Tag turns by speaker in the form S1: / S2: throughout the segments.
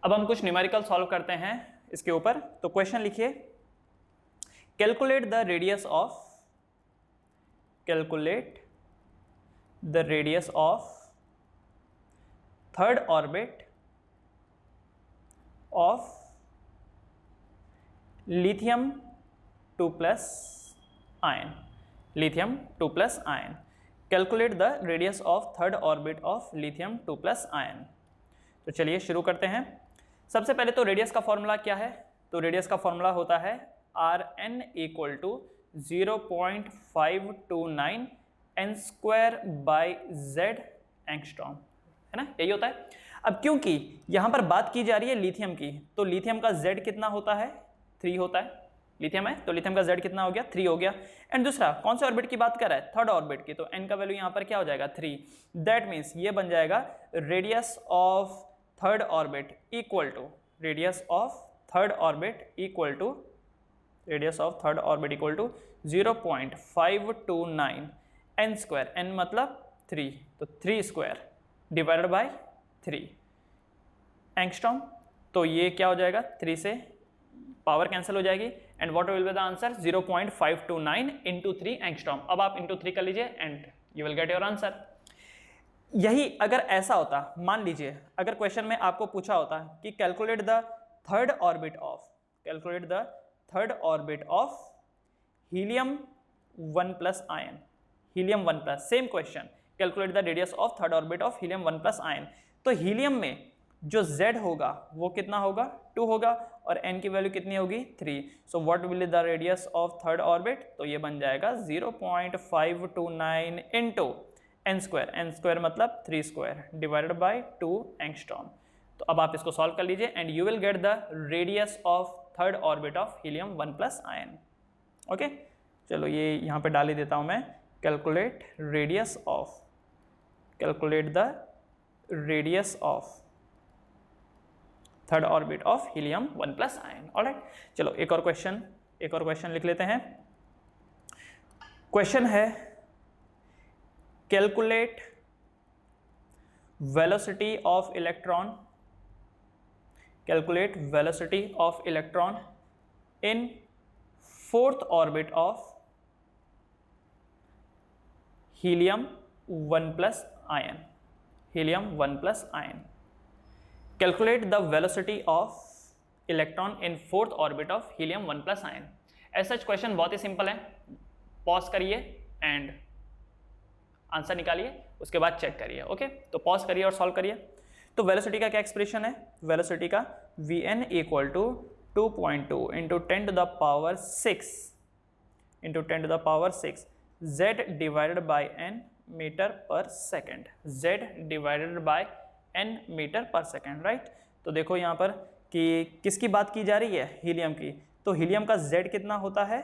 S1: अब हम कुछ न्यूमेरिकल सॉल्व करते हैं इसके ऊपर। तो क्वेश्चन लिखिए, calculate the radius of third orbit of lithium 2 plus ion. Calculate the radius of third orbit of lithium 2 plus ion. तो चलिए शुरू करते हैं। सबसे पहले तो रेडियस का फॉर्मूला क्या है? तो रेडियस का फॉर्मूला होता है Rn equal to 0.529 n square by Z angstrom, है ना, यही होता है। अब क्योंकि यहां पर बात की जा रही है लिथियम की, तो लिथियम का Z कितना होता है? 3 होता है। लिथियम है तो लिथियम का Z कितना हो गया? 3 हो गया। एंड दूसरा कौन से ऑर्बिट की बात कर रहा है? थर्ड ऑर्बिट की, तो n का वैल्यू यहां पर क्या हो जाएगा? 3। दैट मीन्स ये बन जाएगा radius of third orbit equal to 0.529 n square, n मतलब 3, तो 3 स्क्वायर डिवाइडेड बाय 3 एंगस्ट्रॉम। तो ये क्या हो जाएगा? 3 से पावर कैंसिल हो जाएगी and what will be the answer? 0.529 into 3 angstrom. अब आप इंटू 3 कर लीजिए and you will get your answer. यही अगर ऐसा होता, मान लीजिए अगर क्वेश्चन में आपको पूछा होता कि calculate the third orbit of helium 1 plus ion, helium 1 plus, same question, calculate the radius of third orbit of helium 1 plus ion, तो हीलियम में जो Z होगा वो कितना होगा? 2 होगा और n की वैल्यू कितनी होगी? 3। So what will be the radius of third orbit? तो ये बन जाएगा 0.529 इंटू n स्क्वायर मतलब 3 स्क्वायर डिवाइडेड बाय 2 एंगस्ट्रॉम। तो अब आप इसको सॉल्व कर लीजिए and you will get the radius of third orbit of helium 1 plus ion. Okay, चलो ये यहाँ पे डाल ही देता हूँ मैं, calculate the radius of third orbit of helium 1 plus ion. Alright, चलो एक और क्वेश्चन लिख लेते हैं। क्वेश्चन है, calculate velocity of electron in fourth orbit of helium 1 plus ion. Calculate the velocity of electron in fourth orbit of helium 1 plus ion. As such question बहुत ही simple है, pause करिए एंड आंसर निकालिए, उसके बाद check करिए। Okay, तो pause करिए और सॉल्व करिए। तो वेलोसिटी का क्या एक्सप्रेशन है? वेलोसिटी का Vn equal to 2.2 into 10 to the power 6 Z divided by n metre per second, n metre per second, right. तो देखो यहाँ पर कि किसकी बात की जा रही है? हीलियम की। तो हीलियम का Z कितना होता है?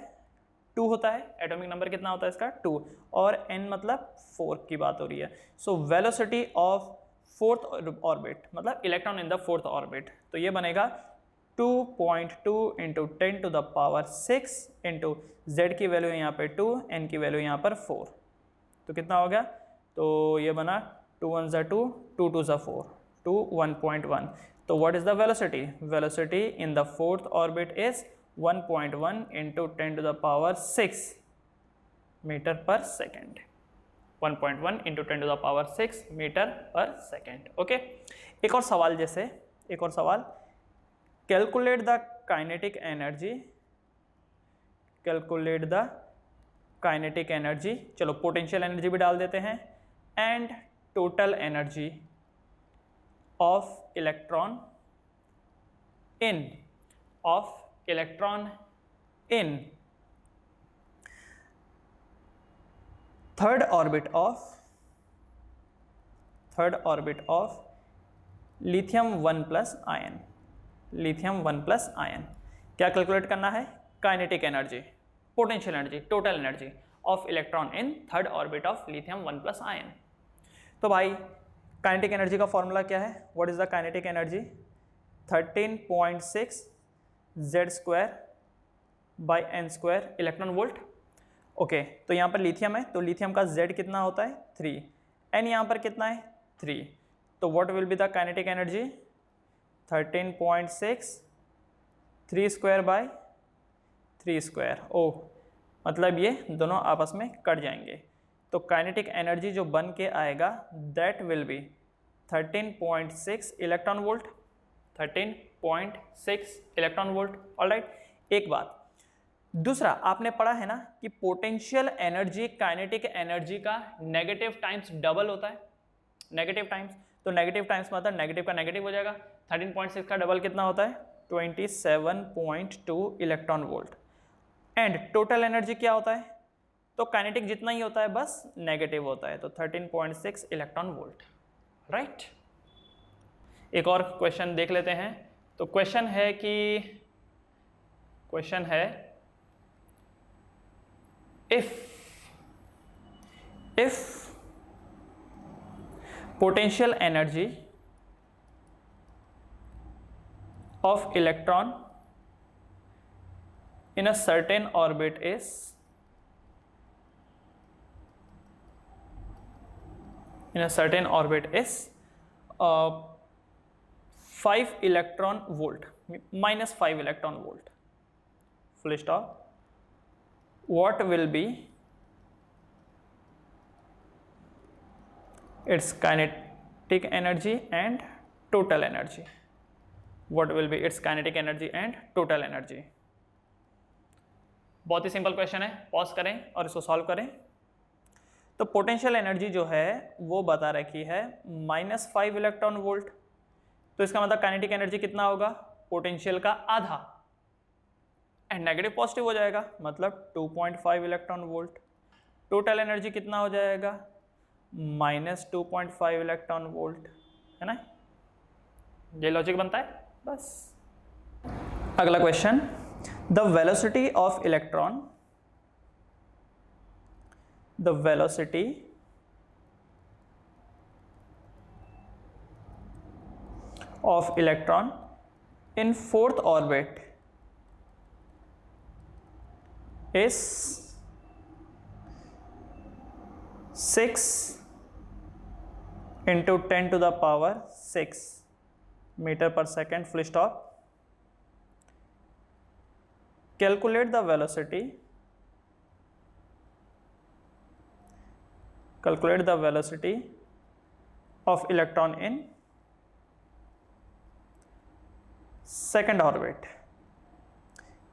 S1: 2 होता है। एटॉमिक नंबर कितना होता है इसका? 2, और n मतलब 4 की बात हो रही है। So velocity of fourth orbit मतलब electron in the fourth orbit, तो ये बनेगा 2.2 into 10 to the power 6 into Z की वैल्यू यहाँ पे 2, n की वैल्यू यहाँ पर 4, तो कितना हो गया? तो ये बना 2 1 ज़ा 2, 2 2 ज़ा 4, 2 1.1। तो what is the velocity? Velocity in the fourth orbit is 1.1 into 10 to the power 6 metre per second. 1.1 into 10 to the power 6 metre per second. Okay, एक और सवाल, कैलकुलेट द काइनेटिक एनर्जी, चलो पोटेंशियल एनर्जी भी डाल देते हैं, and total energy of electron in third orbit of lithium 1 plus ion. क्या calculate करना है? Kinetic energy, potential energy, total energy of electron in third orbit of lithium 1 plus ion. तो भाई काइनेटिक एनर्जी का फॉर्मूला क्या है? What is the kinetic energy? 13.6 Z square by n square electron volt. Okay, तो यहाँ पर lithium है, तो लिथियम का Z कितना होता है? 3, n यहाँ पर कितना है? 3। तो what will be the kinetic energy? 13.6 3 square by 3 square. ओह, मतलब ये दोनों आपस में कट जाएंगे। तो काइनेटिक एनर्जी जो बन के आएगा that will be 13.6 electron volt, 13.6 electron volt. Alright, एक बात। दूसरा, आपने पढ़ा है ना कि पोटेंशियल एनर्जी काइनेटिक एनर्जी का नेगेटिव टाइम्स डबल होता है, नेगेटिव टाइम्स। तो नेगेटिव टाइम्स मतलब नेगेटिव का नेगेटिव हो जाएगा। 13.6 का डबल कितना होता है? 27.2 electron volt. And total energy क्या होता है? तो काइनेटिक जितना ही होता है, बस नेगेटिव होता है। तो 13.6 इलेक्ट्रॉन वोल्ट। राइट, एक और क्वेश्चन देख लेते हैं। तो क्वेश्चन है if potential energy of electron in a certain orbit is 5 electron volt, minus 5 electron volt, full stop, what will be its kinetic energy and total energy? What will be its kinetic energy and total energy? बहुत ही simple question है, pause करें और इसको solve करें। तो potential energy जो है वो बता रखी है -5 इलेक्ट्रॉन वोल्ट। तो इसका मतलब काइनेटिक एनर्जी कितना होगा? पोटेंशियल का आधा, एंड नेगेटिव पॉजिटिव हो जाएगा, मतलब 2.5 इलेक्ट्रॉन वोल्ट। टोटल एनर्जी कितना हो जाएगा? -2.5 इलेक्ट्रॉन वोल्ट, है ना? ये लॉजिक बनता है बस। अगला question, the velocity of electron, the velocity of electron in fourth orbit is 6 into 10 to the power 6 meter per second, full stop. Calculate the velocity, calculate the velocity of electron in second orbit.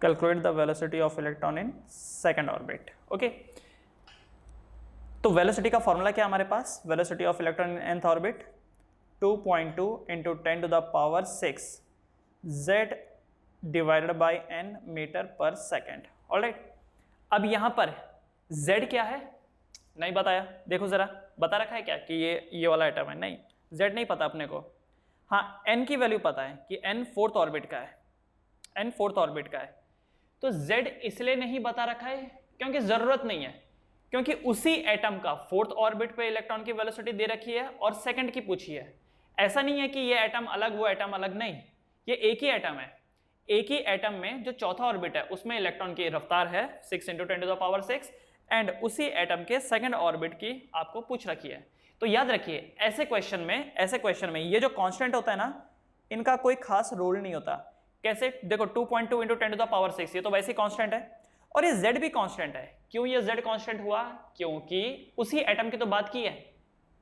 S1: Calculate the velocity of electron in second orbit. Okay, तो velocity का formula क्या हमारे पास? Velocity of electron in nth orbit 2.2 into 10 to the power 6 z divided by n metre per second. Alright, अब यहां पर z क्या है नहीं बताया। देखो जरा, बता रखा है क्या कि ये वाला आइटम है? नहीं, z नहीं पता अपने को। हाँ, n की वैल्यू पता है कि n फोर्थ ऑर्बिट का है, n फोर्थ ऑर्बिट का है। तो z इसलिए नहीं बता रखा है क्योंकि जरूरत नहीं है, क्योंकि उसी एटम का फोर्थ ऑर्बिट पे इलेक्ट्रॉन की वेलोसिटी दे रखी है और सेकंड की पूछी है। ऐसा नहीं है कि ये एटम अलग वो एटम अलग, नहीं, ये एक ही एटम है। एक ही एटम में जो चौथा ऑर्बिट है उसमें इलेक्ट्रॉन की रफ्तार है 6 × 10 to the power 6, एंड उसी एटम के सेकंड ऑर्बिट की आपको पूछ रखी है। तो याद रखिए, ऐसे क्वेश्चन में ये जो कांस्टेंट होता है ना, इनका कोई खास रोल नहीं होता। कैसे? देखो 2.2 × 10 to the power 6 ये तो वैसे ही कांस्टेंट है, और ये z भी कांस्टेंट है। क्यों ये z कांस्टेंट हुआ? क्योंकि उसी एटम की तो बात की है,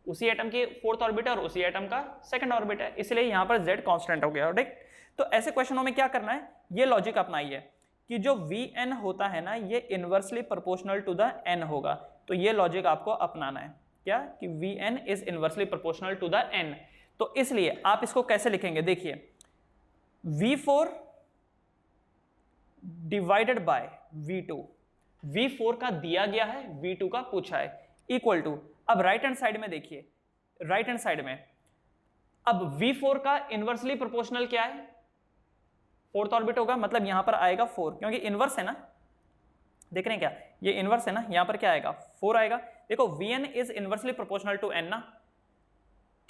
S1: उसी एटम की फोर्थ ऑर्बिट है और उसी एटम का सेकंड ऑर्बिट है, इसलिए यहाँ पर z कांस्टेंट हो गया। राइट, तो ऐसे क्वेश्चनों में क्या करना है, ये लॉजिक अपनाइए कि जो Vn होता है ना, ये inversely proportional to the n होगा। तो ये लॉजिक आपको अपनाना है, क्या कि Vn is inversely proportional to the n। तो इसलिए आप इसको कैसे लिखेंगे? देखिए, V4 divided by V2, V4 का दिया गया है, V2 का पूछा है, इक्वल टू, अब राइट हैंड साइड में देखिए, राइट हैंड साइड में अब V4 का इनवर्सली प्रोपोर्शनल क्या है? फोर्थ ऑर्बिट होगा, मतलब यहां पर आएगा 4, क्योंकि इनवर्स है ना, देख रहे हैं क्या, ये इनवर्स है ना, यहां पर क्या आएगा? 4 आएगा। देखो Vn is inversely proportional to n ना,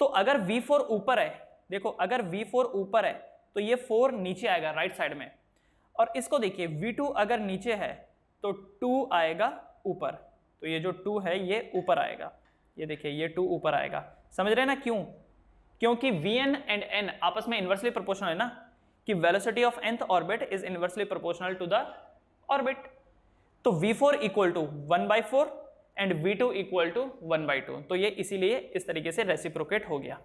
S1: तो अगर V4 ऊपर है, देखो अगर V4 ऊपर है तो ये 4 नीचे आएगा राइट साइड में, और इसको देखिए V2 अगर नीचे है तो 2 आएगा ऊपर, तो ये जो 2 है ये ऊपर आएगा, ये देखिए ये 2 ऊपर आएगा। समझ रहे हैं ना क्यों? क्योंकि Vn एंड n आपस में इनवर्सली प्रोपोर्शनल है ना, कि velocity of nth orbit is inversely proportional to the orbit. तो v4 equal to 1/4 and v2 equal to 1/2, तो ये इसीलिए इस तरीके से रेसिप्रोकेट हो गया।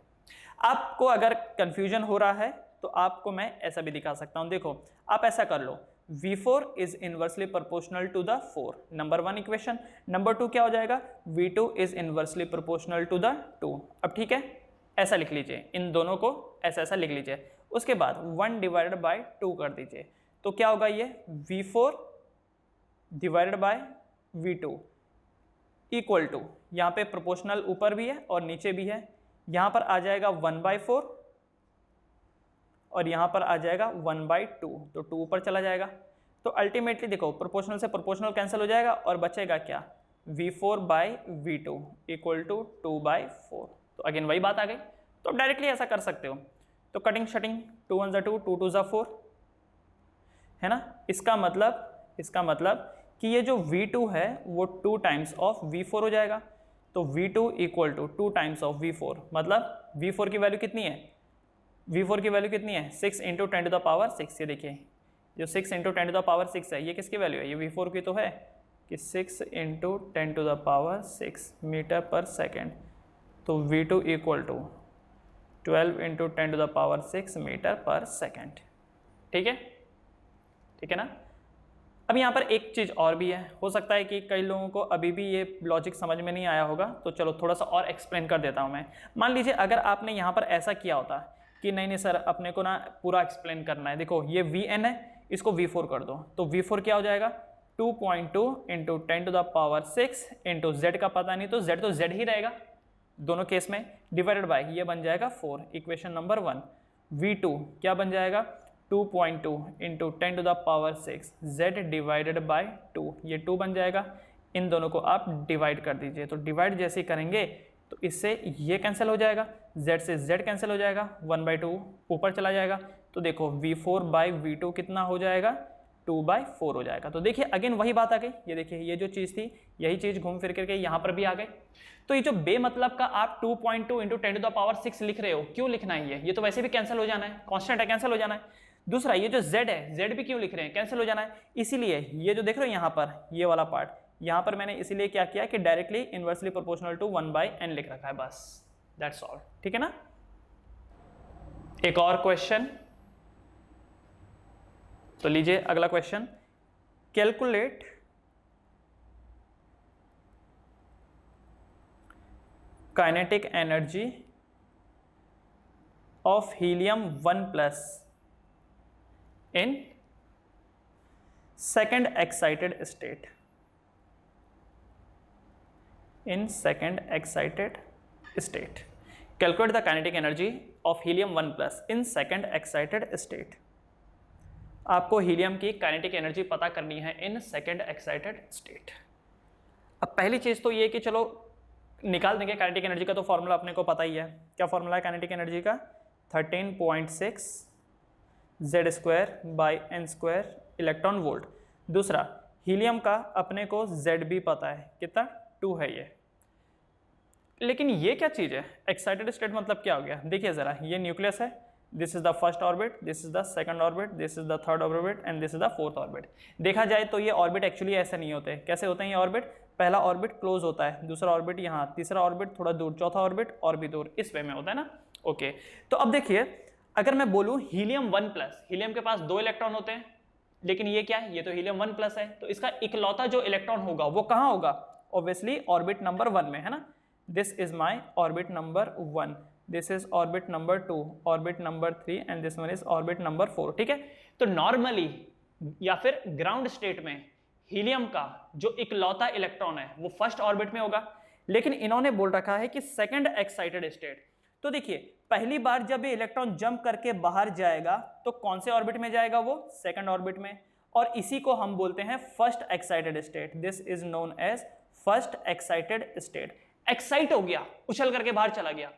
S1: आपको अगर कंफ्यूजन हो रहा है तो आपको मैं ऐसा भी दिखा सकता हूं, देखो आप ऐसा कर लो, v4 is inversely proportional to the 4, number 1 equation. Number 2 क्या हो जाएगा, v2 is inversely proportional to the 2। अब ठीक है, ऐसा लिख लीजिए, इन दोनों को ऐसा ऐसा लिख लीजिए। उसके बाद 1 डिवाइडेड बाय 2 कर दीजिए, तो क्या होगा ये v4 divided by v2 equal to, यहाँ पे प्रोपोर्शनल ऊपर भी है और नीचे भी है, यहाँ पर आ जाएगा 1/4 और यहाँ पर आ जाएगा 1/2, तो 2 ऊपर चला जाएगा। तो अल्टीमेटली देखो प्रोपोर्शनल से प्रोपोर्शनल कैंसिल हो जाएगा और बचेगा क्या, v4/v2 इक्वल टू 2/4। तो अगेन वही बात आ गई, तो आप डायरेक्टली ऐसा कर सकते हो। तो कटिंग शटिंग 2 1 2 2 2 4 है ना। इसका मतलब कि ये जो v2 है वो 2 टाइम्स ऑफ v4 हो जाएगा। तो v2 equal to 2 times of v4, मतलब v4 की वैल्यू कितनी है, v4 की वैल्यू कितनी है 6 × 10⁻6। ये देखिए जो 6 × 10⁻6 है ये किसकी वैल्यू है, ये v4 की तो है कि 6 × 10⁻6 मीटर पर सेकेंड। तो v2 equal to 12 × 10⁻6 metre per second. ठीक है ना। अब यहाँ पर एक चीज़ और भी है, हो सकता है कि कई लोगों को अभी भी ये लॉजिक समझ में नहीं आया होगा, तो चलो थोड़ा सा और एक्सप्लेन कर देता हूँ मैं। मान लीजिए अगर आपने यहाँ पर ऐसा किया होता कि नहीं सर अपने को ना पूरा एक्सप्लेन करना है, देखो ये Vn है, इसको v4 कर दो, तो v4 क्या हो जाएगा 2.2 × 10⁻6 इंटू z का पता नहीं तो z तो z ही रहेगा दोनों केस में, डिवाइडेड बाय ये बन जाएगा 4, इक्वेशन नंबर 1। v2 क्या बन जाएगा 2.2 × 10⁻6 z डिवाइडेड बाय 2, ये 2 बन जाएगा। इन दोनों को आप डिवाइड कर दीजिए, तो डिवाइड जैसे ही करेंगे तो इससे ये कैंसिल हो जाएगा, z से z कैंसिल हो जाएगा, 1/2 ऊपर चला जाएगा। तो देखो v4/v2 कितना हो जाएगा 2/4 हो जाएगा। तो देखिए अगेन वही बात आ गई, ये देखिए ये जो चीज़ थी यही चीज़ घूम फिर करके यहाँ पर भी आ गई। तो ये जो बेमतलब का आप 2.2 × 10⁻6 लिख रहे हो, क्यों लिखना है ये तो वैसे भी कैंसिल हो जाना है, कांस्टेंट है कैंसिल हो जाना है। दूसरा ये जो z है z भी क्यों लिख रहे हैं, कैंसिल हो जाना है। इसीलिए ये जो देख रहे हो यहाँ पर ये वाला पार्ट, यहाँ पर मैंने इसीलिए क्या किया कि directly inversely proportional to 1/n लिख रखा है, बस दैट्स ऑल। ठीक है ना। एक और क्वेश्चन, तो लीजिए अगला question, calculate kinetic energy of helium 1+ in second excited state, in second excited state calculate the kinetic energy of helium 1+ in second excited state। आपको हीलियम की काइनेटिक एनर्जी पता करनी है इन सेकेंड एक्साइटेड स्टेट। अब पहली चीज तो ये कि चलो निकाल देंगे काइनेटिक एनर्जी का, तो फॉर्मूला अपने को पता ही है, क्या फॉर्मूला है काइनेटिक एनर्जी का 13.6 Z²/n² इलेक्ट्रॉन वोल्ट। दूसरा हीलियम का अपने को Z भी पता है कितना 2 है ये। लेकिन ये क्या चीज़ है एक्साइटेड स्टेट, मतलब क्या हो गया, देखिए ज़रा, ये न्यूक्लियस है, this is the first orbit, this is the second orbit, this is the third orbit and this is the fourth orbit. देखा जाए तो ये ऑर्बिट एक्चुअली ऐसे नहीं होते, कैसे होते हैं ये ऑर्बिट, पहला ऑर्बिट क्लोज होता है, दूसरा ऑर्बिट यहाँ, तीसरा ऑर्बिट थोड़ा दूर, चौथा ऑर्बिट और भी दूर, इस वे में होता है ना। ओके, तो अब देखिए अगर मैं बोलूँ हीलियम 1+, हीलियम के पास 2 इलेक्ट्रॉन होते हैं, लेकिन ये क्या है, ये तो हीलियम 1+ है, तो इसका इकलौता जो इलेक्ट्रॉन होगा वो कहाँ होगा, ऑब्वियसली ऑर्बिट नंबर 1 में, है ना। This is my orbit number 1, this is orbit number 2, orbit number 3 and this one is orbit number 4। ठीक है, तो नॉर्मली या फिर ग्राउंड स्टेट में हीलियम का जो इकलौता इलेक्ट्रॉन है वो फर्स्ट ऑर्बिट में होगा, लेकिन इन्होंने बोल रखा है कि सेकंड एक्साइटेड स्टेट। तो देखिए पहली बार जब ये इलेक्ट्रॉन जंप करके बाहर जाएगा तो कौन से ऑर्बिट में जाएगा, वो सेकंड ऑर्बिट में, और इसी को हम बोलते हैं first excited state. This is known as first excited state. Excite हो गया, उछल करके बाहर चला गया,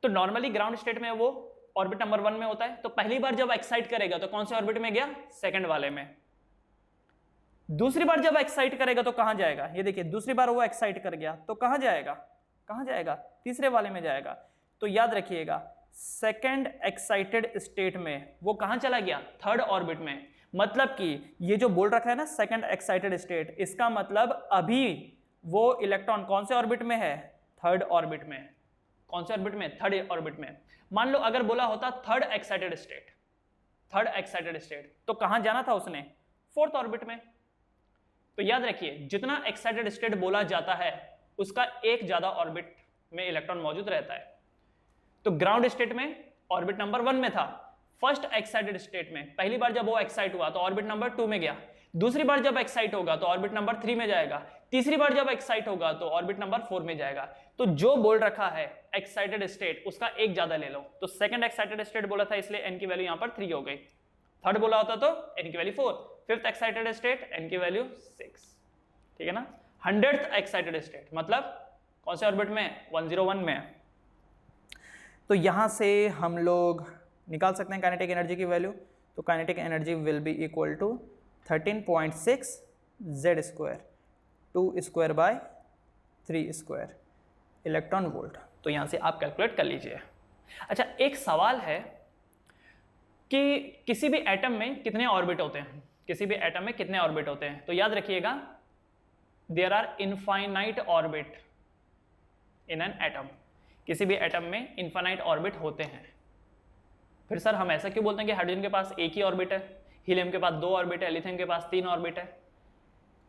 S1: तो नॉर्मली ग्राउंड स्टेट में वो ऑर्बिट नंबर 1 में होता है, तो पहली बार जब एक्साइट करेगा तो कौन से ऑर्बिट में गया, सेकंड वाले में। दूसरी बार जब एक्साइट करेगा तो कहां जाएगा, ये देखिए दूसरी बार वो एक्साइट कर गया तो कहां जाएगा, तीसरे वाले में जाएगा। तो याद रखिएगा सेकेंड एक्साइटेड स्टेट में वो कहां चला गया, थर्ड ऑर्बिट में। मतलब कि ये जो बोल रखा है ना सेकेंड एक्साइटेड स्टेट, इसका मतलब अभी वो इलेक्ट्रॉन कौन से ऑर्बिट में है, थर्ड ऑर्बिट में। कौन से ऑर्बिट में, थर्ड ऑर्बिट में। मान लो अगर बोला होता third excited state, third excited state, तो कहां जाना था उसने, फोर्थ ऑर्बिट में। तो याद रखिए जितना एक्साइटेड स्टेट बोला जाता है उसका एक ज्यादा ऑर्बिट में इलेक्ट्रॉन मौजूद रहता है। तो ग्राउंड स्टेट में ऑर्बिट नंबर 1 में था, फर्स्ट एक्साइटेड स्टेट में पहली बार जब वो एक्साइट हुआ तो ऑर्बिट नंबर 2 में गया, दूसरी बार जब एक्साइट होगा तो ऑर्बिट नंबर 3 में जाएगा, तीसरी बार जब एक्साइट होगा तो ऑर्बिट नंबर 4 में जाएगा। तो जो बोल रखा है एक्साइटेड स्टेट उसका एक ज्यादा ले लो। तो सेकंड एक्साइटेड स्टेट बोला था इसलिए n की वैल्यू यहां पर 3 हो गई, थर्ड बोला होता तो n की value 4, fifth excited state n की वैल्यू 6, ठीक है ना। 100th एक्साइटेड स्टेट मतलब कौन से ऑर्बिट में, 101 में। तो यहां से हम लोग निकाल सकते हैं काइनेटिक एनर्जी की वैल्यू। तो kinetic energy will be equal to 13.6 z square 2 square by 3 square electron volt. तो यहां से आप कैलकुलेट कर लीजिए। अच्छा एक सवाल है कि किसी भी एटम में कितने ऑर्बिट होते हैं, किसी भी एटम में कितने ऑर्बिट होते हैं। तो याद रखिएगा there are infinite orbit in an atom, किसी भी एटम में इनफाइनाइट ऑर्बिट होते हैं। फिर सर हम ऐसा क्यों बोलते हैं कि हाइड्रोजन के पास एक ही ऑर्बिट है, हीलियम के पास 2 ऑर्बिट है, लिथियम के पास 3 ऑर्बिट है।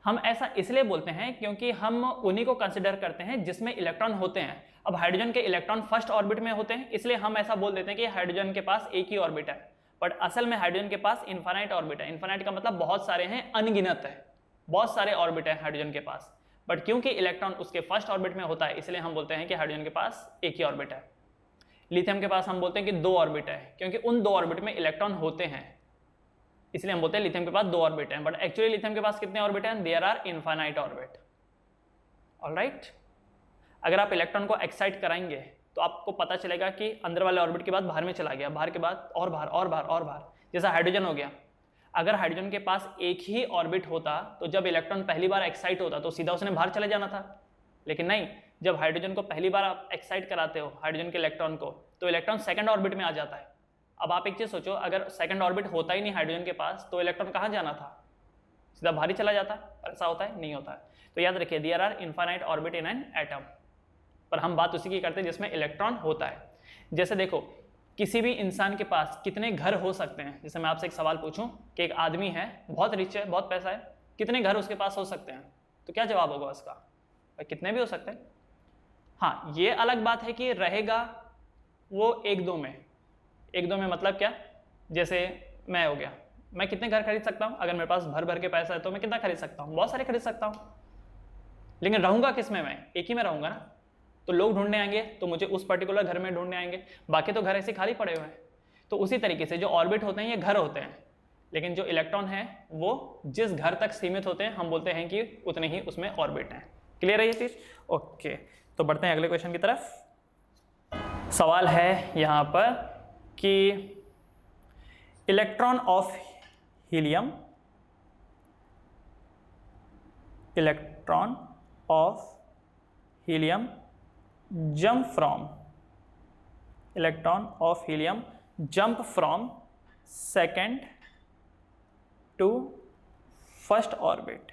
S1: हम ऐसा इसलिए बोलते हैं क्योंकि हम उन्हीं को कंसिडर करते हैं जिसमें इलेक्ट्रॉन होते हैं। अब हाइड्रोजन के इलेक्ट्रॉन फर्स्ट ऑर्बिट में होते हैं इसलिए हम ऐसा बोल देते हैं कि हाइड्रोजन के पास एक ही ऑर्बिट है, बट असल में हाइड्रोजन के पास इनफाइनाइट ऑर्बिट है। इनफाइनाइट का मतलब बहुत सारे हैं, अनगिनत है, बहुत सारे ऑर्बिट है हाइड्रोजन के पास, बट क्योंकि इलेक्ट्रॉन उसके फर्स्ट ऑर्बिट में होता है इसलिए हम बोलते हैं कि हाइड्रोजन के पास एक ही ऑर्बिट है। लिथियम के पास हम बोलते हैं कि 2 ऑर्बिट है, क्योंकि उन 2 ऑर्बिट में इलेक्ट्रॉन होते हैं इसलिए हम बोलते हैं लिथियम के पास 2 ऑर्बिट हैं, बट एक्चुअली लिथियम के पास कितने ऑर्बिट हैं, there are infinite orbit. Alright, अगर आप इलेक्ट्रॉन को एक्साइट कराएंगे तो आपको पता चलेगा कि अंदर वाले ऑर्बिट के बाद बाहर में चला गया, बाहर के बाद और बाहर और बाहर और बाहर, जैसा हाइड्रोजन हो गया। अगर हाइड्रोजन के पास एक ही ऑर्बिट होता तो जब इलेक्ट्रॉन पहली बार एक्साइट होता तो सीधा उसने बाहर चले जाना था, लेकिन नहीं, जब हाइड्रोजन को पहली बार आप एक्साइट कराते हो हाइड्रोजन के इलेक्ट्रॉन को तो इलेक्ट्रॉन सेकंड ऑर्बिट में आ जाता है। अब आप एक चीज सोचो, अगर सेकंड ऑर्बिट होता ही नहीं हाइड्रोजन के पास तो इलेक्ट्रॉन कहाँ जाना था, सीधा बाहर ही चला जाता। पर ऐसा होता है, नहीं होता है। तो याद रखिए there are infinite orbit in an atom, पर हम बात उसी की करते हैं जिसमें इलेक्ट्रॉन होता है। जैसे देखो किसी भी इंसान के पास कितने घर हो सकते हैं। जैसे मैं आपसे एक सवाल पूछूं कि एक आदमी है, बहुत रिच है, बहुत पैसा है, कितने घर उसके पास हो सकते हैं, तो क्या जवाब होगा उसका, भाई कितने भी हो सकते हैं। हाँ ये अलग बात है कि रहेगा वो 1-2 में, 1-2 में मतलब क्या, जैसे मैं हो गया, मैं कितने घर खरीद सकता हूँ, अगर मेरे पास भर भर के पैसा है तो मैं कितना खरीद सकता हूँ, बहुत सारे खरीद सकता हूँ। लेकिन रहूँगा किस में, मैं एक ही में रहूँगा ना, तो लोग ढूंढने आएंगे तो मुझे उस पर्टिकुलर घर में ढूंढने आएंगे, बाकी तो घर ऐसे खाली पड़े हुए हैं। तो उसी तरीके से जो ऑर्बिट होते हैं ये घर होते हैं, लेकिन जो इलेक्ट्रॉन है वो जिस घर तक सीमित होते हैं हम बोलते हैं कि उतने ही उसमें ऑर्बिट हैं। क्लियर है ये चीज? ओके, तो बढ़ते हैं अगले क्वेश्चन की तरफ। सवाल है यहाँ पर कि electron of helium, electron of helium jump from, electron of helium jump from second to first orbit,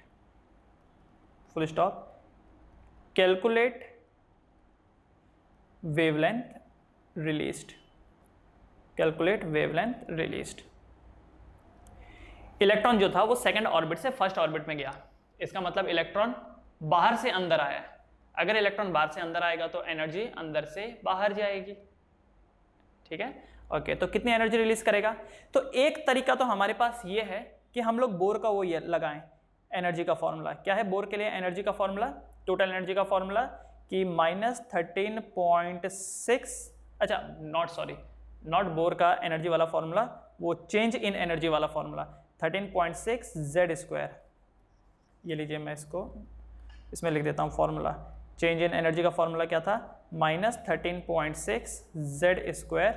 S1: full stop, calculate wavelength released, calculate wavelength released। Electron जो था वो सेकंड ऑर्बिट से फर्स्ट ऑर्बिट में गया, इसका मतलब इलेक्ट्रॉन बाहर से अंदर आया। अगर इलेक्ट्रॉन बाहर से अंदर आएगा तो एनर्जी अंदर से बाहर जाएगी, ठीक है। ओके, तो कितनी एनर्जी रिलीज करेगा, तो एक तरीका तो हमारे पास ये है कि हम लोग बोर का वो ये लगाएं एनर्जी का फॉर्मूला। क्या है बोर के लिए एनर्जी का फॉर्मूला, टोटल एनर्जी का फॉर्मूला कि -13.6, अच्छा नॉट बोर का एनर्जी वाला फॉर्मूला, वो चेंज इन एनर्जी वाला फॉर्मूला 13.6 z स्क्वायर। ये लीजिए मैं इसको इसमें लिख देता हूँ फॉर्मूला। चेंज इन एनर्जी का फॉर्मूला क्या था, -13.6 z स्क्वायर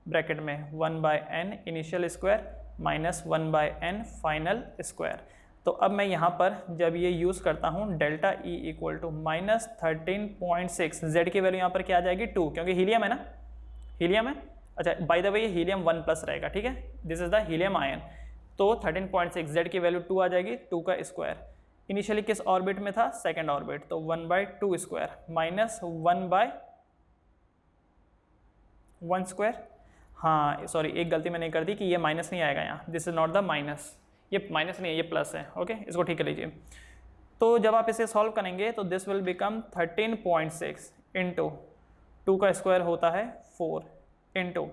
S1: ब्रैकेट में 1/n initial square -1/n final square. तो अब मैं यहाँ पर जब ये यूज़ करता हूँ delta E equal to -13.6, z की वैल्यू यहाँ पर क्या आ जाएगी 2, क्योंकि हीलियम है ना, हीलियम है, अच्छा बाय द वे ये हीलियम 1+ रहेगा, ठीक है, this is the helium ion. तो 13.6 जेड की वैल्यू 2 आ जाएगी, 2 का स्क्वायर। इनिशियली किस ऑर्बिट में था, सेकंड ऑर्बिट, तो 1/2 स्क्वायर माइनस 1/1 स्क्वायर। हाँ सॉरी, एक गलती मैंने कर दी कि ये माइनस नहीं आएगा यहाँ, this is not the minus, ये माइनस नहीं है, ये प्लस है, ओके, इसको ठीक कर लीजिए। तो जब आप इसे सॉल्व करेंगे तो दिस विल बिकम 13.6 इंटू 2 का स्क्वायर होता है 4 इंटू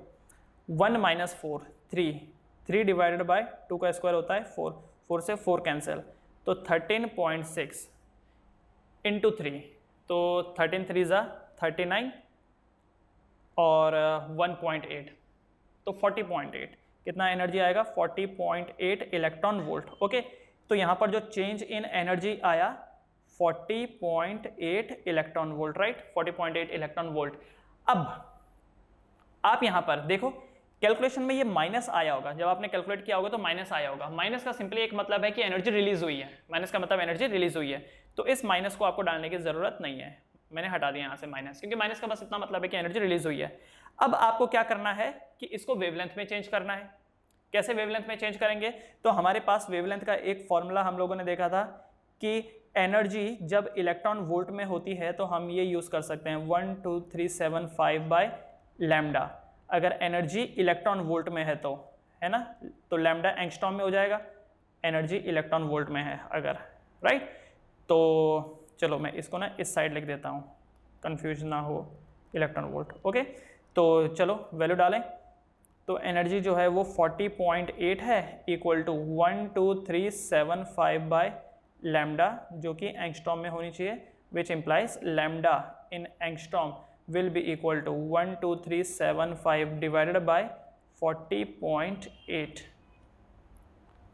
S1: 1 माइनस 4 3 डिवाइडेड बाय 2 का स्क्वायर होता है 4, 4 से 4 कैंसिल, तो 13.6 इंटू 3, तो 13 3 ज़ा 39 और 1.8, तो 40.8 कितना एनर्जी आएगा, 40.8 इलेक्ट्रॉन वोल्ट, ओके। तो यहाँ पर जो चेंज इन एनर्जी आया 40.8 electron volt, right, 40.8 electron volt. अब आप यहाँ पर देखो कैलकुलेशन में ये माइनस आया होगा, जब आपने कैलकुलेट किया होगा तो माइनस आया होगा। माइनस का सिंपली एक मतलब है कि एनर्जी रिलीज हुई है, माइनस का मतलब एनर्जी रिलीज हुई है, तो इस माइनस को आपको डालने की जरूरत नहीं है, मैंने हटा दिया यहाँ से माइनस, क्योंकि माइनस का बस इतना मतलब है कि एनर्जी रिलीज हुई है। अब आपको क्या करना है कि इसको वेवलेंथ में चेंज करना है। कैसे वेवलेंथ में चेंज करेंगे, तो हमारे पास वेवलेंथ का एक फॉर्मूला हम लोगों ने देखा था कि एनर्जी जब इलेक्ट्रॉन वोल्ट में होती है तो हम ये यूज कर सकते हैं 12375/λ। अगर एनर्जी इलेक्ट्रॉन वोल्ट में है तो, है ना, तो लैम्डा एंगस्ट्रॉम में हो जाएगा, एनर्जी इलेक्ट्रॉन वोल्ट में है अगर, राइट। तो चलो मैं इसको ना इस साइड लिख देता हूँ, कंफ्यूज ना हो, इलेक्ट्रॉन वोल्ट, ओके। तो चलो वैल्यू डालें, तो एनर्जी जो है वो 40.8 है, इक्वल टू 12375/λ, जो कि एंगस्ट्रॉम में होनी चाहिए, which implies lambda in angstrom will be equal to 12375 divided by 40.8।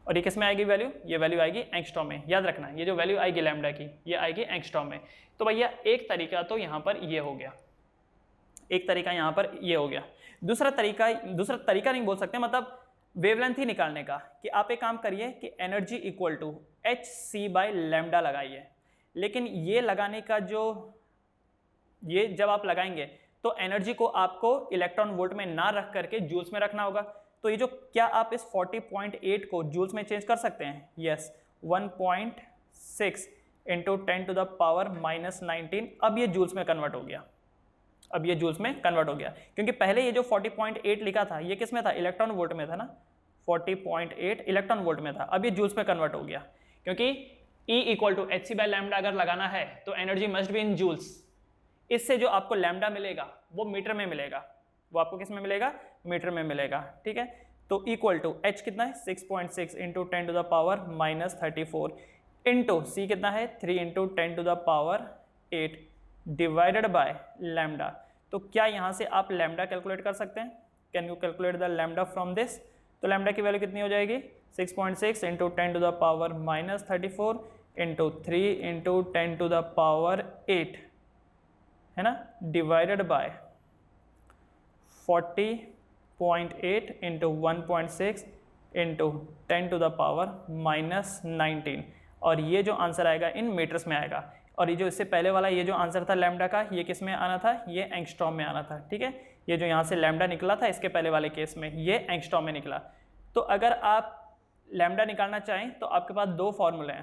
S1: और ये किस में आएगी वैल्यू, ये वैल्यू आएगी एंगस्ट्रॉम में, याद रखना ये जो वैल्यू आएगी लैम्डा की, ये आएगी एंगस्ट्रॉम में। तो भैया एक तरीका तो यहाँ पर ये हो गया, एक तरीका यहाँ पर ये हो गया। दूसरा तरीका नहीं बोल सकते, मतलब वेवलेंथ ही निकालने का, कि आप एक काम करिए कि एनर्जी इक्वल टू hc/λ लगाइए। लेकिन ये लगाने का जो, ये जब आप लगाएंगे तो एनर्जी को आपको इलेक्ट्रॉन वोल्ट में ना रख करके जूल्स में रखना होगा। तो ये जो, क्या आप इस 40.8 को जूल्स में चेंज कर सकते हैं, यस, 1.6 इंटू 10⁻⁻19, अब ये जूल्स में कन्वर्ट हो गया, अब ये जूल्स में कन्वर्ट हो गया, क्योंकि पहले ये जो 40.8 लिखा था ये किस में था, इलेक्ट्रॉन वोल्ट में था ना, 40.8 इलेक्ट्रॉन वोल्ट में था, अब ये जूल्स में कन्वर्ट हो गया, क्योंकि E इक्वल टू hc/λ अगर लगाना है तो energy must be in joules. इससे जो आपको लैम्डा मिलेगा वो मीटर में मिलेगा, वो आपको किस में मिलेगा, मीटर में मिलेगा, ठीक है। तो इक्वल टू h कितना है, 6.6 इंटू 10⁻⁻34 इंटू c कितना है, 3 इंटू 10⁸ डिवाइडेड बाय लैम्डा। तो क्या यहाँ से आप लैम्डा कैलकुलेट कर सकते हैं, can you calculate the lambda from this. तो लैम्डा की वैल्यू कितनी हो जाएगी, 6.6 इंटू 10⁻⁻34 इंटू 3 इंटू 10⁸, है ना, डिवाइडेड बाय 40.8 इंटू 1.6 इंटू 10⁻⁻19, और ये जो आंसर आएगा इन मीटर्स में आएगा। और ये जो इससे पहले वाला ये जो आंसर था लैम्डा का, ये किस में आना था, ये एंगस्ट्रॉम में आना था, ठीक है। ये जो यहाँ से लैम्डा निकला था इसके पहले वाले केस में ये एंगस्ट्रॉम में निकला। तो अगर आप लैम्डा निकालना चाहें तो आपके पास दो फॉर्मूले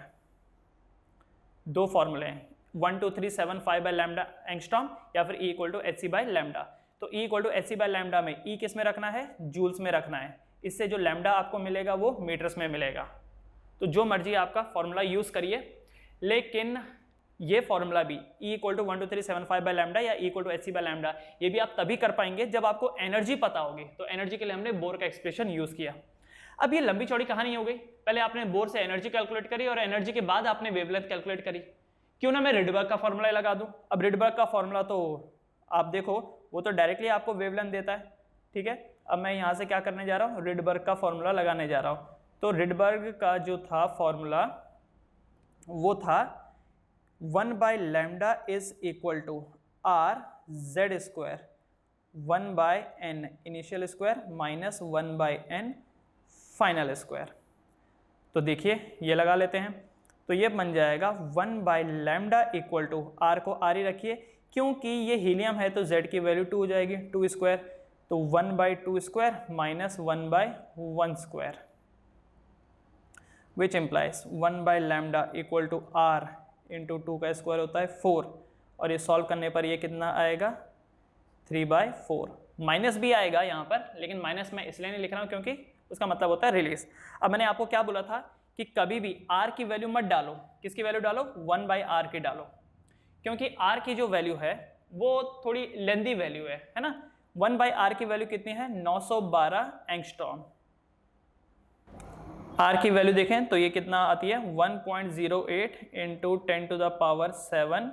S1: हैं, 12375/λ एंगस्ट्रॉम, या फिर E इक्वल टू hc/λ। तो E इक्वल टू hc/λ में E किस में रखना है, जूल्स में रखना है, इससे जो लैम्डा आपको मिलेगा वो मीटर्स में मिलेगा। तो जो मर्जी आपका फॉर्मूला यूज करिए, लेकिन ये फॉर्मूला भी E इक्वल टू 12375/λ या E इक्वल टू hc/λ, ये भी आप तभी कर पाएंगे जब आपको एनर्जी पता होगी। तो एनर्जी के लिए हमने बोर का एक्सप्रेशन यूज किया। अब ये लंबी चौड़ी कहानी हो गई, पहले आपने बोर से एनर्जी कैलकुलेट करी और एनर्जी के बाद आपने वेवलेंथ कैलकुलेट करी। क्यों ना मैं रिडबर्ग का फॉर्मूला लगा दूं। अब रिडबर्ग का फॉर्मूला तो आप देखो वो तो डायरेक्टली आपको वेवलेंथ देता है, ठीक है। अब मैं यहाँ से क्या करने जा रहा हूँ, रिडबर्ग का फॉर्मूला लगाने जा रहा हूँ। तो रिडबर्ग का जो था फॉर्मूला वो था 1/λ is equal to RZ² 1/n initial square minus 1/n final square. तो देखिए ये लगा लेते हैं, तो ये बन जाएगा 1/λ इक्वल टू R को R ही रखिए, क्योंकि ये हीलियम है तो Z की वैल्यू 2 हो जाएगी, 2 स्क्वायर। तो 1/2 square minus 1/1 square, which implies 1/λ equal to r into 2 का स्क्वायर होता है 4, और ये सॉल्व करने पर ये कितना आएगा 3/4। माइनस भी आएगा यहाँ पर, लेकिन माइनस मैं इसलिए नहीं लिख रहा हूँ क्योंकि उसका मतलब होता है रिलीज। अब मैंने आपको क्या बोला था कि कभी भी r की वैल्यू मत डालो। किसकी वैल्यू डालो? 1/r की डालो, क्योंकि r की जो वैल्यू है वो थोड़ी लेंदी वैल्यू है ना। 1/r की वैल्यू कितनी है? 912 एंगस्ट्रॉम। r की वैल्यू देखें तो ये कितना आती है 1.08 इंटू 10⁻7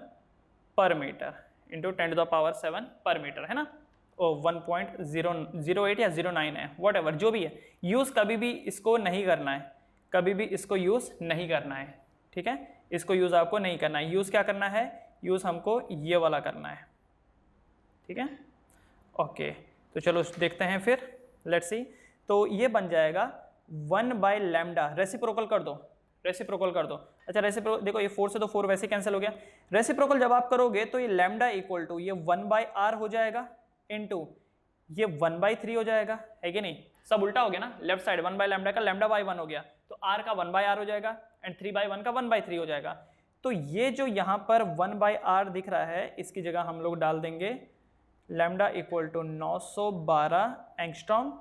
S1: पर मीटर, इंटू 10⁻7 पर मीटर, है ना। ओ 1.008 या 09 है, वट एवर जो भी है। यूज़ कभी भी इसको नहीं करना है, कभी भी इसको यूज़ नहीं करना है, ठीक है। इसको यूज़ आपको नहीं करना है। यूज़ क्या करना है? यूज़ हमको ये वाला करना है, ठीक है। ओके, तो चलो देखते हैं फिर, लेट्स सी। तो ये बन जाएगा 1/λ, रेसिप्रोकल कर दो, रेसिप्रोकल कर दो। अच्छा रेसिप्रोकल देखो, ये 4 से तो 4 वैसे कैंसिल हो गया। रेसिप्रोकल जब आप करोगे तो ये लैम्डा इक्वल टू ये 1/r हो जाएगा इंटू ये 1/3 हो जाएगा, है कि नहीं। सब उल्टा हो गया ना, लेफ्ट साइड 1/λ का λ/1 हो गया, तो r का 1/r हो जाएगा एंड 3/1 का 1/3 हो जाएगा। तो ये जो यहाँ पर 1/r दिख रहा है, इसकी जगह हम लोग डाल देंगे lambda equal to 912 angstrom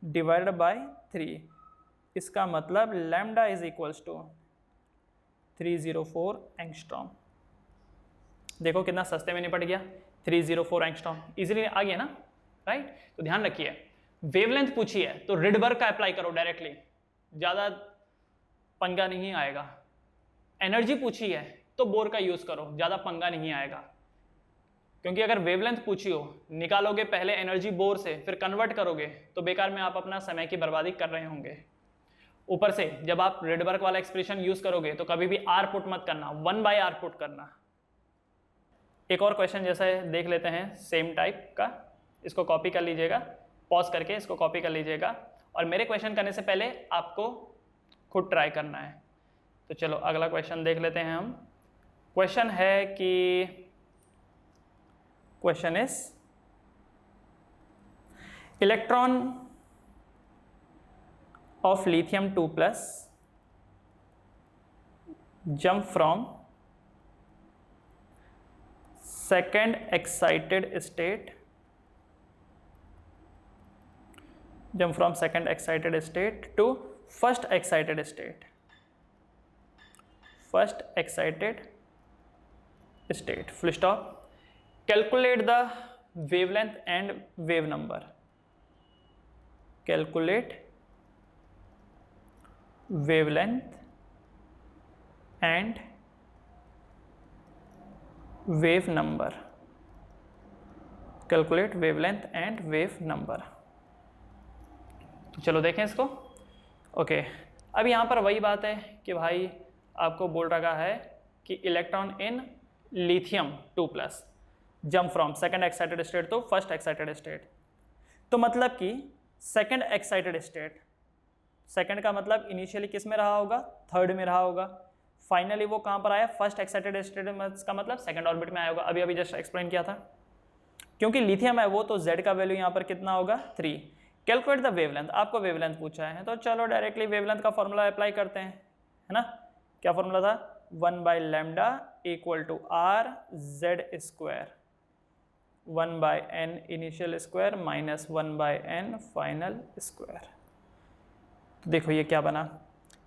S1: divided by 3। इसका मतलब lambda is equals to 304 angstrom. देखो कितना सस्ते में निपट गया, 304 एंगस्ट्रॉम इजीली आ गया ना, राइट। तो ध्यान रखिए, वेवलेंथ पूछी है तो रिडबर्ग का अप्लाई करो डायरेक्टली, ज्यादा पंगा नहीं आएगा। एनर्जी पूछी है तो बोर का यूज करो, ज्यादा पंगा नहीं आएगा। क्योंकि अगर वेवलेंथ पूछी हो, निकालोगे पहले एनर्जी बोर से, फिर कन्वर्ट करोगे तो बेकार में आप अपना समय की बर्बादी कर रहे होंगे। ऊपर से जब आप रिडबर्ग वाला एक्सप्रेशन यूज करोगे तो कभी भी r पुट मत करना, 1/r पुट करना। एक और क्वेश्चन जैसा है देख लेते हैं, सेम टाइप का। इसको कॉपी कर लीजिएगा, पॉज करके इसको कॉपी कर लीजिएगा, और मेरे क्वेश्चन करने से पहले आपको खुद ट्राई करना है। तो चलो अगला क्वेश्चन देख लेते हैं हम। क्वेश्चन है कि question is electron of lithium 2+ jump from second excited state to first excited state, full stop. Calculate the wavelength and wave number. Calculate wavelength and wave number. Calculate wavelength and wave number. तो चलो देखें इसको। Okay, अब यहाँ पर वही बात है कि भाई आपको बोल रखा है कि electron in lithium 2+ jump from second excited state to first excited state. तो मतलब कि सेकंड एक्साइटेड स्टेट, सेकंड का मतलब इनिशियली किस में रहा होगा? थर्ड में रहा होगा। फाइनली वो कहाँ पर आया? फर्स्ट एक्साइटेड स्टेट में, का मतलब सेकंड ऑर्बिट में आया होगा। अभी जस्ट एक्सप्लेन किया था। क्योंकि लिथियम है वो, तो z का वैल्यू यहाँ पर कितना होगा? 3। कैलकुलेट द वेवलेंथ, आपको वेवलेंथ पूछा है, तो चलो डायरेक्टली वेवलेंथ का फॉर्मूला अप्लाई करते हैं, है ना। क्या फॉर्मूला था? 1/λ equal to r z², 1/n initial square minus 1/n final square. तो देखो ये क्या बना,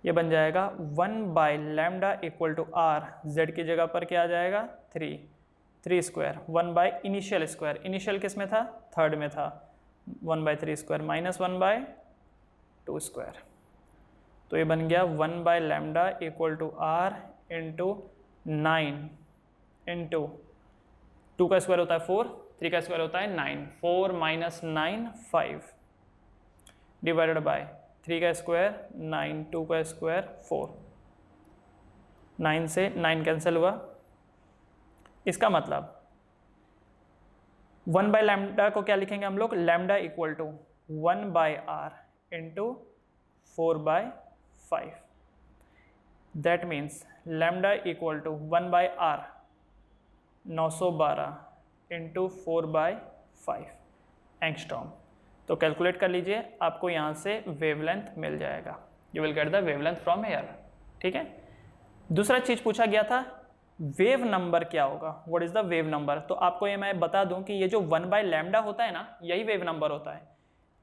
S1: ये बन जाएगा 1/λ इक्वल टू r, z की जगह पर क्या आ जाएगा? 3 स्क्वायर, 1/इनिशियल स्क्वायर, इनिशियल किस में था? थर्ड में था, 1/3 स्क्वायर माइनस 1/2 स्क्वायर। तो ये बन गया 1/λ equal to r into 9 into 2 का स्क्वायर होता है 4, 3 का स्क्वायर होता है 9, 4 माइनस 9 5 डिवाइडेड बाय 3 का स्क्वायर 9, 2 का स्क्वायर 4, 9 से 9 कैंसिल हुआ। इसका मतलब 1/λ को क्या लिखेंगे हम लोग? Lambda equal to 1/r into 4/5। That means lambda equal to 1/r 912 into 4/5 angstrom. तो कैलकुलेट कर लीजिए, आपको यहाँ से वेवलेंथ मिल जाएगा, you will get the wavelength from air. ठीक है, दूसरा चीज पूछा गया था वेव नंबर क्या होगा, what is the wave number. तो आपको ये मैं बता दूं कि ये जो 1/λ होता है ना, यही वेव नंबर होता है।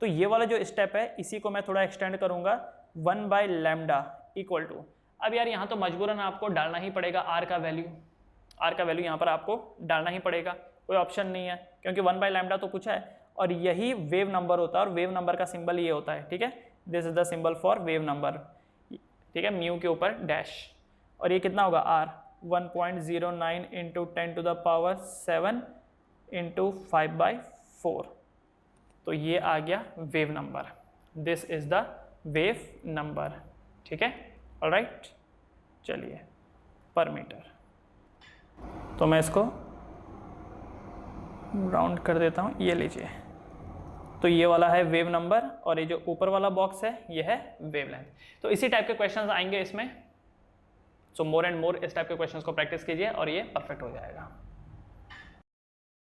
S1: तो ये वाला जो स्टेप है इसी को मैं थोड़ा एक्सटेंड करूंगा, 1/λ इक्वल टू, अब यार यहाँ तो मजबूरन आपको डालना ही पड़ेगा आर का वैल्यू यहाँ पर आपको डालना ही पड़ेगा, कोई ऑप्शन नहीं है, क्योंकि 1/λ तो पूछा है और यही वेव नंबर होता है और वेव नंबर का सिंबल ये होता है। ठीक है, this is the symbol for wave number. ठीक है, म्यू के ऊपर डैश, और ये कितना होगा आर, 1.09 इंटू 10⁻7 इंटू 5/4, तो ये आ गया wave number, this is the wave number. ठीक है, ऑलराइट, चलिए पर मीटर, तो मैं इसको राउंड कर देता हूँ, ये लीजिए, तो ये वाला है वेव नंबर और ये जो ऊपर वाला बॉक्स है ये है वेवलेंथ। तो इसी टाइप के क्वेश्चंस आएंगे इसमें, सो मोर एंड मोर इस टाइप के क्वेश्चंस को प्रैक्टिस कीजिए और ये परफेक्ट हो जाएगा।